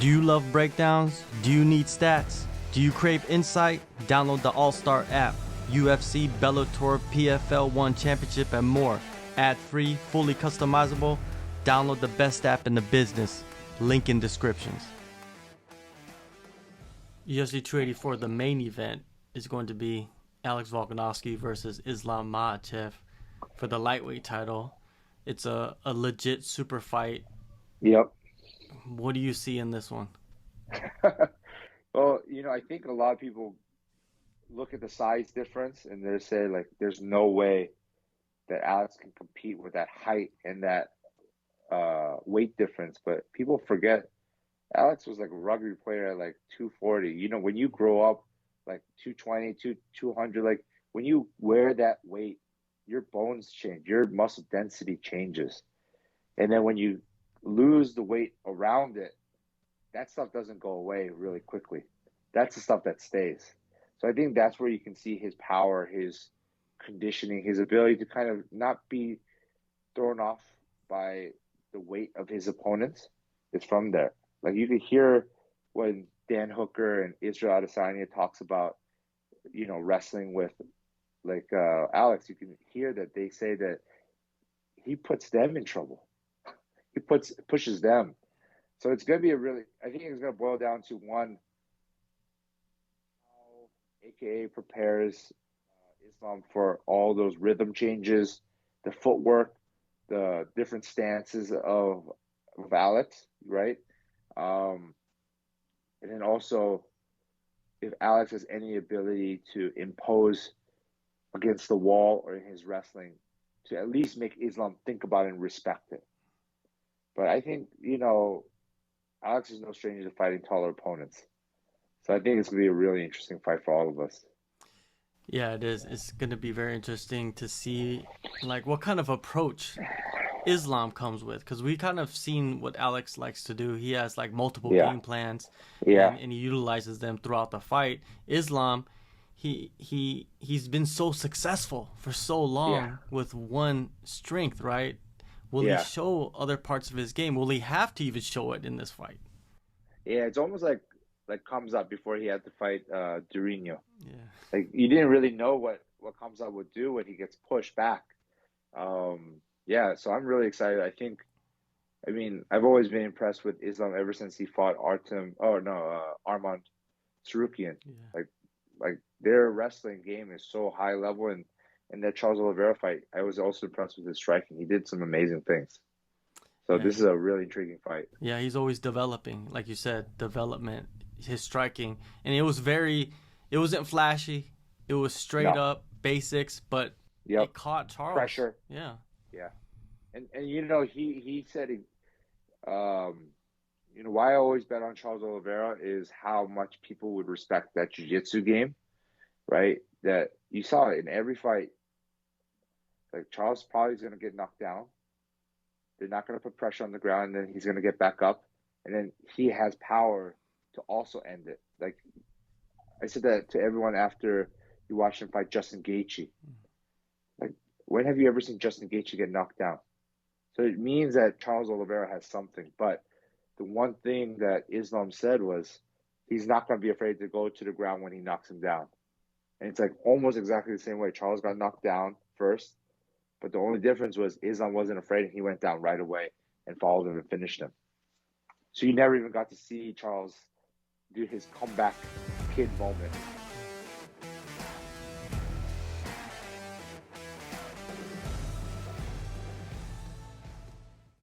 Do you love breakdowns? Do you need stats? Do you crave insight? Download the AllStar app. UFC, Bellator, PFL 1 Championship, and more. Ad-free, fully customizable. Download the best app in the business. Link in descriptions. UFC 284, the main event, is going to be Alex Volkanovski versus Islam Makhachev for the lightweight title. It's a legit super fight. Yep. What do you see in this one? Well, I think a lot of people look at the size difference and they say, like, there's no way that Alex can compete with that height and that weight difference. But people forget Alex was like a rugby player at like 240. When you grow up like 220, 200, like when you wear that weight, your bones change, your muscle density changes. And then when you lose the weight around it, that stuff doesn't go away really quickly. That's the stuff that stays. So I think that's where you can see his power, his conditioning, his ability to kind of not be thrown off by the weight of his opponents. It's from there. Like you could hear when Dan Hooker and Israel Adesanya talks about, wrestling with like Alex, you can hear that they say that he puts them in trouble. He pushes them. So it's going to be I think it's going to boil down to one, how AKA prepares Islam for all those rhythm changes, the footwork, the different stances of Alex, right? And then also if Alex has any ability to impose against the wall or in his wrestling to at least make Islam think about it and respect it. But I think, Alex is no stranger to fighting taller opponents. So I think it's going to be a really interesting fight for all of us. Yeah, it is. It's going to be very interesting to see like what kind of approach Islam comes with, because we kind of seen what Alex likes to do. He has like multiple game plans, and he utilizes them throughout the fight. Islam, he's been so successful for so long with one strength, right? Will he show other parts of his game? Will he have to even show it in this fight? Yeah, it's almost like comes up before he had to fight Durinho. Yeah, like you didn't really know what comes up would do when he gets pushed back. Yeah, so I'm really excited. I've always been impressed with Islam ever since he fought Armand Sarukian. yeah. Like their wrestling game is so high level, and in that Charles Oliveira fight, I was also impressed with his striking. He did some amazing things. So this is a really intriguing fight. Yeah, he's always developing, like you said, development, his striking, and it wasn't flashy. It was straight up basics, but it caught Charles. Pressure. Yeah. Yeah. And he said why I always bet on Charles Oliveira is how much people would respect that jiu-jitsu game, right? That you saw it in every fight. Like Charles probably is going to get knocked down. They're not going to put pressure on the ground, and then he's going to get back up, and then he has power to also end it. Like I said that to everyone after you watched him fight Justin Gaethje. Like, when have you ever seen Justin Gaethje get knocked down? So it means that Charles Oliveira has something. But the one thing that Islam said was he's not going to be afraid to go to the ground when he knocks him down. And it's like almost exactly the same way. Charles got knocked down first, but the only difference was Islam wasn't afraid and he went down right away and followed him and finished him. So you never even got to see Charles do his comeback kid moment.